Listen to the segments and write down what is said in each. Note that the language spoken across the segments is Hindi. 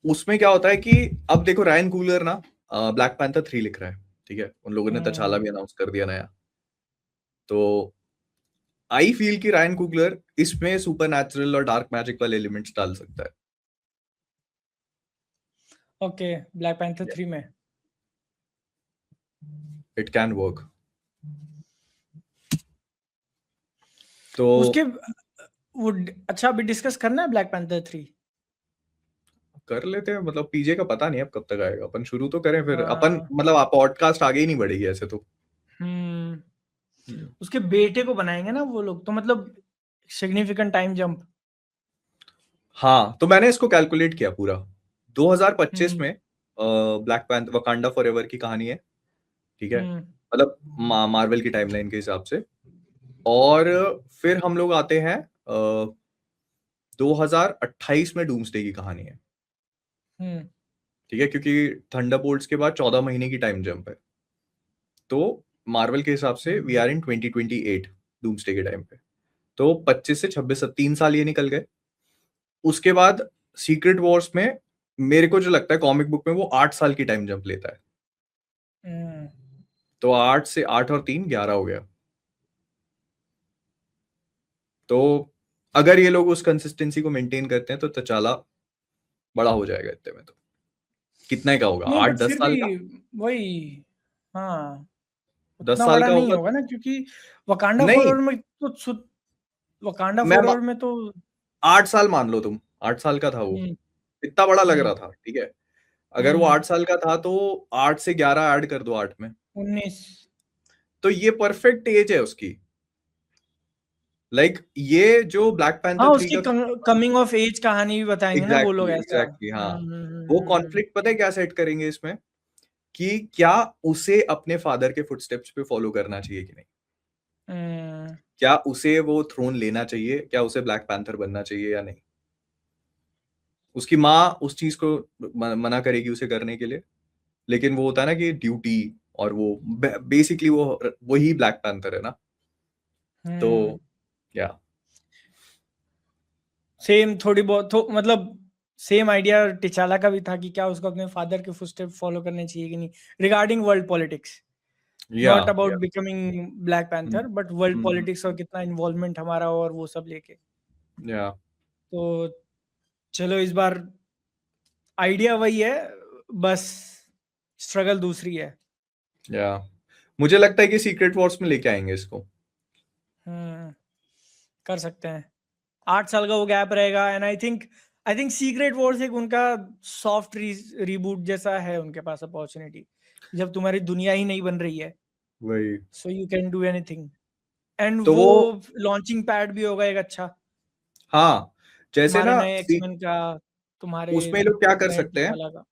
उसमें क्या होता है कि अब देखो रायन कूलर ना ब्लैक पैंथर 3 लिख रहा है, ठीक है, उन लोगों ने तचाला भी अनाउंस कर दिया नया। तो आई फील कि रायन कुगलर इसमें सुपर नेचुरल और डार्क मैजिक वाले एलिमेंट्स डाल सकता है। ओके, ब्लैक पैंथर 3 में इट कैन वर्क। तो उसके वो अच्छा अभी डिस्कस करना है ब्लैक पैंथर 3। कर लेते हैं, मतलब पीजे का पता नहीं अब कब तक आएगा, अपन शुरू तो करें फिर अपन, हाँ। मतलब आप पॉडकास्ट आगे ही नहीं बढ़ेगी ऐसे तो। उसके बेटे को बनाएंगे ना वो लोग, तो मतलब सिग्निफिकेंट टाइम जंप। हाँ, तो मैंने इसको कैलकुलेट किया पूरा 2025 हम्म में ब्लैक पैंथर वकांडा फॉरएवर की कहानी है, ठीक है, हम्म मतलब मार्वल की टाइमलाइन के हिसाब से। और फिर हम लोग आते हैं 2028 में डूम्सडे की कहानी है, हम्म ठीक है, क्योंकि थंडरबोल्ट्स के बाद 14 महीने की टाइम जंप है। तो मार्वल के हिसाब से वी आर इन 2028 डूम्सडे के टाइम पे। तो 25 से 26 3 साल ये निकल गए। उसके बाद सीक्रेट वॉर्स में मेरे को जो लगता है कॉमिक बुक में वो 8 साल की टाइम जंप लेता है। हम्म तो 8 से 8 और 3 11 हो गया। तो अगर ये लोग उस कंसिस्टेंसी को मेंटेन करते हैं तो तचाला बड़ा हो जाएगा इतने में। तो कितने का होगा, नहीं, आठ बट दस फिर साल भी का? वही, हाँ, 10 उतना साल बड़ा का नहीं होगा होगा ना, क्योंकि वकांडा नहीं। फॉरएवर में तो वकांडा मैं फॉरएवर में तो 8 साल मान लो तुम, 8 साल का था वो, हम्म इतना बड़ा लग हम्म रहा था, ठीक है। अगर वो हम्म 8 साल का था तो 8 से 11 ऐड कर दो 8 में, 19। तो ये परफेक्ट एज है उसकी। लाइक ये जो ब्लैक हाँ, पैंथर 3 उसकी का कमिंग ऑफ एज कहानी भी बताएंगे ना वो लोग, एग्जैक्टली ऐसा। एग्जैक्टली हाँ, वो कॉन्फ्लिक्ट पता है क्या सेट करेंगे इसमें, कि क्या उसे अपने फादर के फुटस्टेप्स पे फॉलो करना चाहिए कि नहीं, हम्म क्या उसे वो थ्रोन लेना चाहिए, क्या उसे ब्लैक पैंथर बनना चाहिए या नहीं। उसकी माँ उस चीज को मना करेगी उसे करने के लिए, लेकिन वो होता है ना कि ड्यूटी, और वो बेसिकली वो वही ब्लैक पैंथर है ना। तो हम्म या सेम थोड़ी बहुत मतलब सेम आइडिया टिचाला का भी था कि क्या उसको अपने फादर के फुटस्टेप फॉलो करने चाहिए कि नहीं, रिगार्डिंग वर्ल्ड पॉलिटिक्स, या नॉट अबाउट या becoming black panther, but world politics और कितना इन्वॉल्वमेंट हमारा और वो सब लेके। या तो चलो इस बार आइडिया वही है, बस स्ट्रगल दूसरी है। या मुझे लगता है कि सीक्रेट वॉर्स में लेके आएंगे इसको। हम्म कर सकते हैं, 8 साल का वो गैप रहेगा, and I think secret Wars एक उनका सॉफ्ट रीबूट जैसा है उनके पास अपॉर्चुनिटी, जब तुम्हारी दुनिया ही नहीं बन रही है, वही so you can do anything. And तो वो वो लॉन्चिंग पैड भी होगा एक अच्छा, हाँ, जैसे तुम्हारे ना नए एक्समैन का, तुम्हारे उसमें लोग क्या कर नए सकते हैं टिचाला का,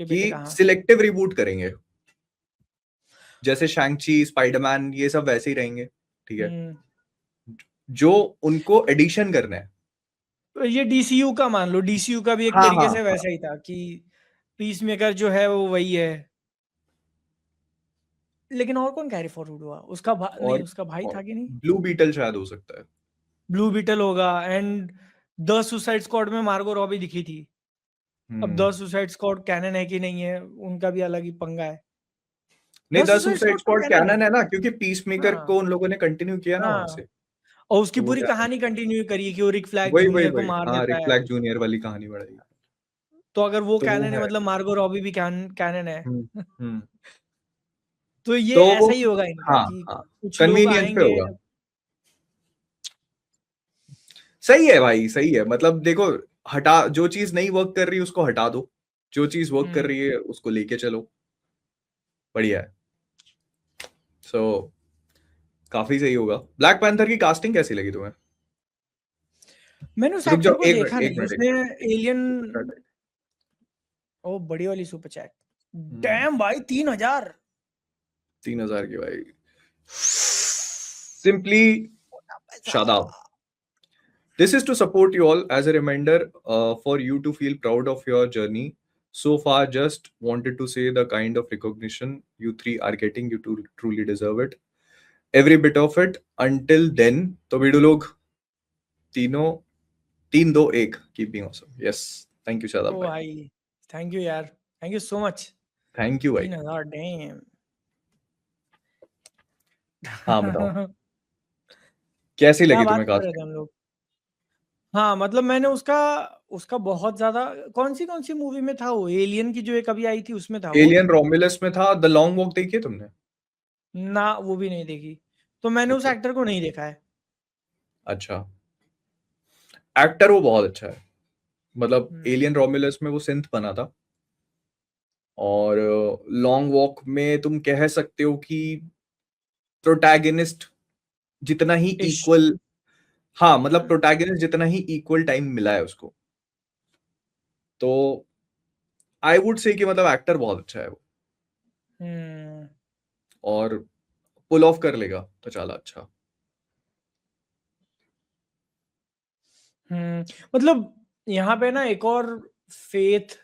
के कि बेटे का। हाँ। सिलेक्टिव रिबूट करेंगे, जैसे शैंगची स्पाइडरमैन ये सब वैसे ही रहेंगे, ठीक है, हम्म जो उनको एडिशन करना है। तो ये डीसीयू का मान लो, डीसीयू का भी एक हाँ तरीके हाँ से हाँ। वैसा ही था कि पीस मेकर जो है वो वही है, लेकिन और कौन कैरी फॉरवर्ड हुआ, नहीं, और, उसका भाई था कि नहीं। ब्लू बीटल शायद हो सकता है। ब्लू बीटल होगा, एंड द सुसाइड स्क्वाड में मार्गो रॉबी दिखी थी। अब हम्म द सुसाइड स्क्वाड कैनन है कि नहीं है, उनका भी अलग ही पंगा है। नहीं, the the suicide suicide squad तो स्क्वाड कैनन है। कैनन है ना, क्योंकि पीस मेकर हाँ को उन लोगों ने कंटिन्यू किया ना वहां हाँ, से। और उसकी तो वो पूरी कैनन, कहानी कंटिन्यू करी है कि वो रिक फ्लैग वही वही जूनियर को वही मार हाँ, देता रिक है। फ्लैग जूनियर वाली कहानी बढ़ाई। तो अगर वो तो वो कैनन है, है। मतलब मार्गो रॉबी भी कैनन है। हम्म हम्म तो ये तो वो ऐसा ही होगा इनका हाँ कि हाँ, कुछ लोग कन्वीनियंस पे आएंगे। होगा। सही है भाई, सही है, मतलब देखो, हटा जो चीज नहीं वर्क कर रही उसको हटा दो, जो चीज वर्क कर हम्म रही है उसको लेके चलो, बढ़िया है। सो काफी सही होगा। ब्लैक पैंथर की कास्टिंग कैसी लगी तुम्हें? मैंने उस रुक जाओ एक्टर को एक देखा मिनट एक नहीं, मिनट एक उसने मिनट, एलियन। सुपर चैट है। ओ, बड़ी वाली सुपर चैट। डैम भाई, 3,000। 3,000 की भाई, सिंपली पैसा। Shadab. This is to support you all as a reminder for you to feel proud of your journey. So far, just wanted to say the kind of recognition you three are getting, you truly deserve it. Every bit of it. Until then, तो वीडियो लोग तीनों 3 2 1 keep being awesome. Yes. Thank you Shadab ओ भाई। भाई, थैंक यू यार, thank you so much. Thank you भाई। 3000 डैम। हाँ बताओ, कैसी क्या लगी बात तुम्हें कर रहे थे कास्टिंग? हम लोग? हाँ मतलब मैंने उसका उसका बहुत ज्यादा, कौन सी मूवी में था वो, एलियन की जो एक अभी आई थी उसमें था वो? एलियन रोमिलस में था। द लॉन्ग वॉक देखी है तुमने? ना, वो भी नहीं देखी। तो मैंने उस ओके, एक्टर को नहीं देखा है। अच्छा। एक्टर वो बहुत अच्छा है। मतलब हम्म। एलियन रोमिलस में वो सिंथ बना था, और लॉन्ग वॉक में तुम कह सकते हो कि प्रोटैगनिस्ट जितना ही इश। इक्वल, हाँ मतलब हम्म। प्रोटैगनिस्ट जितना ही इक्वल टाइम मिला है उसको। तो आई वुड से कि मतलब एक्टर बहुत अच्छा है वो, हम्म। और पुल ऑफ कर लेगा तो चला अच्छा। मतलब यहाँ पे ना एक और फेथ,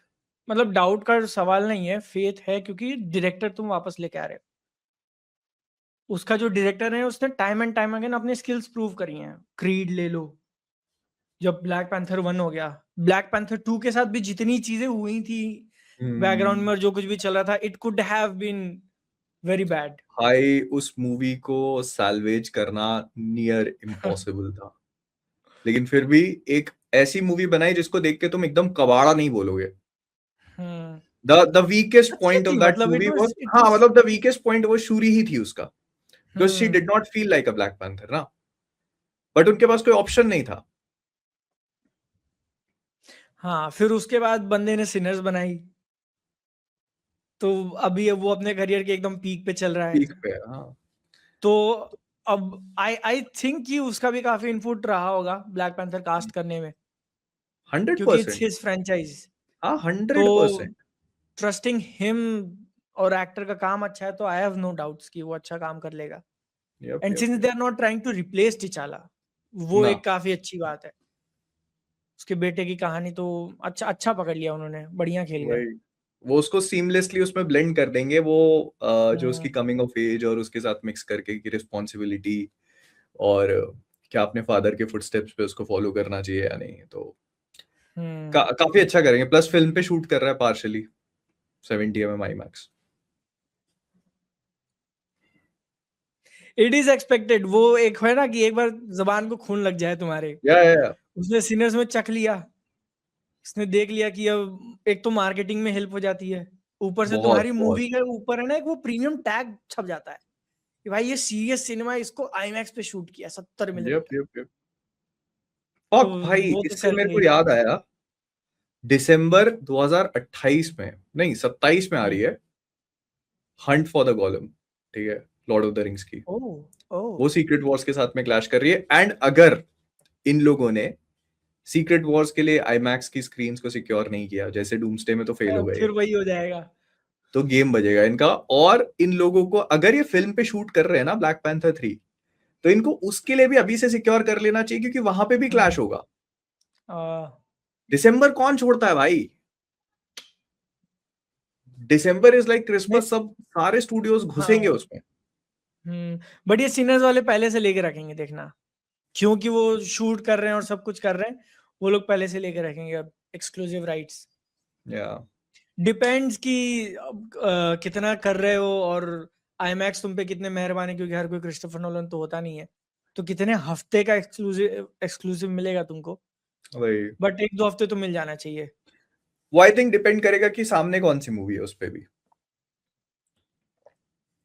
मतलब डाउट का सवाल नहीं है, फेथ है, क्योंकि डायरेक्टर तुम वापस लेके आ रहे हो। उसका जो डायरेक्टर है उसने टाइम एंड टाइम अगेन अपनी स्किल्स प्रूव करी हैं। क्रीड ले लो, जब ब्लैक पैंथर 1 हो गया, ब्लैक पैंथर 2 के साथ भी जितनी चीजें हुई थी बैकग्राउंड में और जो कुछ भी चला था, it could have been very bad. भाई उस मूवी को सैल्वेज करना नियर इम्पॉसिबल था, लेकिन फिर भी एक ऐसी मूवी बनाई जिसको देख के तुम एकदम कबाड़ा नहीं बोलोगे। हम्म। द वीकेस्ट अच्छी पॉइंट ऑफ थी, दैट मतलब movie it was, was it हाँ वाज मतलब द वीकेस्ट पॉइंट वो शूरी ही थी उसका, because she hmm. Did not feel like a black panther ना, बट उनके पास कोई ऑप्शन नहीं था। हाँ, फिर उसके बाद बंदे ने सिनर्स बनाई, तो अभी वो अपने करियर के एकदम पीक पे चल रहा है। पीक पे, हाँ। तो अब आई आई थिंक कि उसका भी काफी इनपुट रहा होगा ब्लैक पैंथर कास्ट करने में, हंड्रेड क्योंकि इट्स परसेंट हिज फ्रेंचाइज। हाँ, तो 100%। ट्रस्टिंग हिम, और एक्टर का काम अच्छा है, तो आई हैव नो डाउट्स कि वो अच्छा काम कर लेगा। Yup and yup since yup. They are not trying to replace टिचाला, वो ना, एक काफी अच्छी बात है। उसके बेटे की कहानी तो अच्छा अच्छा पकड़ लिया उन्होंने, बढ़िया खेल गए। वही, वो उसको सीमलेसली उसमें ब्लेंड कर देंगे वो, जो उसकी हम्म। कमिंग ऑफ एज और उसके साथ मिक्स करके की रिस्पॉन्सिबिलिटी, और क्या अपने फादर के फुटस्टेप्स पे उसको फॉलो करना चाहिए या नहीं, तो हम्म। काफी अच्छा करेंगे। प्लस फिल्म पे शूट कर रहा है partially 70 mm IMAX। It is expected, वो एक है ना कि एक बार जबान को खून लग जाए तुम्हारे। या उसने सिनर्स में चख लिया, उसने देख लिया कि अब एक तो मार्केटिंग में हेल्प हो जाती है, ऊपर से बहुत तुम्हारी बहुत। मूवी के ऊपर है ना एक वो प्रीमियम टैग छप जाता है कि भाई ये सीरियस सिनेमा, इसको आईमैक्स पे शूट किया 70 मिनट। Yup yup yup. तो फक भाई, वो तो इससे मेरे करेंगे को ही। याद आया, दिसंबर 2028 में, नहीं 27 में आ रही हम्म। है हंट फॉर द गॉलम, ठीक है, लॉर्ड ऑफ द रिंग्स की। ओह। ओह। वो सीक्रेट वॉर्स के साथ में क्लैश कर रही है, एंड अगर इन लोगों ने सीक्रेट वॉर्स के लिए आईमैक्स की स्क्रीन्स को सिक्योर नहीं किया, जैसे डूम्सडे में तो फेल हो गए, फिर वही हो जाएगा। तो गेम बजेगा इनका। और इन लोगों को अगर ये फिल्म पे शूट कर रहे हैं ना ब्लैक पैंथर 3, तो इनको उसके लिए भी अभी से सिक्योर कर लेना चाहिए, क्योंकि वहां पे भी क्लैश हम्म। होगा। आ, दिसंबर कौन छोड़ता है भाई? दिसंबर इज लाइक नहीं। क्रिसमस, सब सारे स्टूडियोज घुसेंगे हाँ। उसमें। बट ये सिनर्स वाले पहले से लेके रखेंगे देखना, क्योंकि वो शूट कर रहे हैं और सब कुछ कर रहे हैं, वो लोग पहले से लेके रखेंगे अब एक्सक्लूसिव राइट्स। या डिपेंड्स कि अब, कितना कर रहे हो, और आईमैक्स तुम पे कितने मेहरबान है, क्योंकि हर कोई क्रिस्टोफर नोलन तो होता नहीं है। तो कितने हफ्ते का एक्सक्लूसिव एक्सक्लूसिव मिलेगा तुमको, वही, बट 1-2 हफ्ते तो मिल जाना चाहिए। वो आई थिंक डिपेंड करेगा कि सामने कौन सी मूवी है उस पे भी।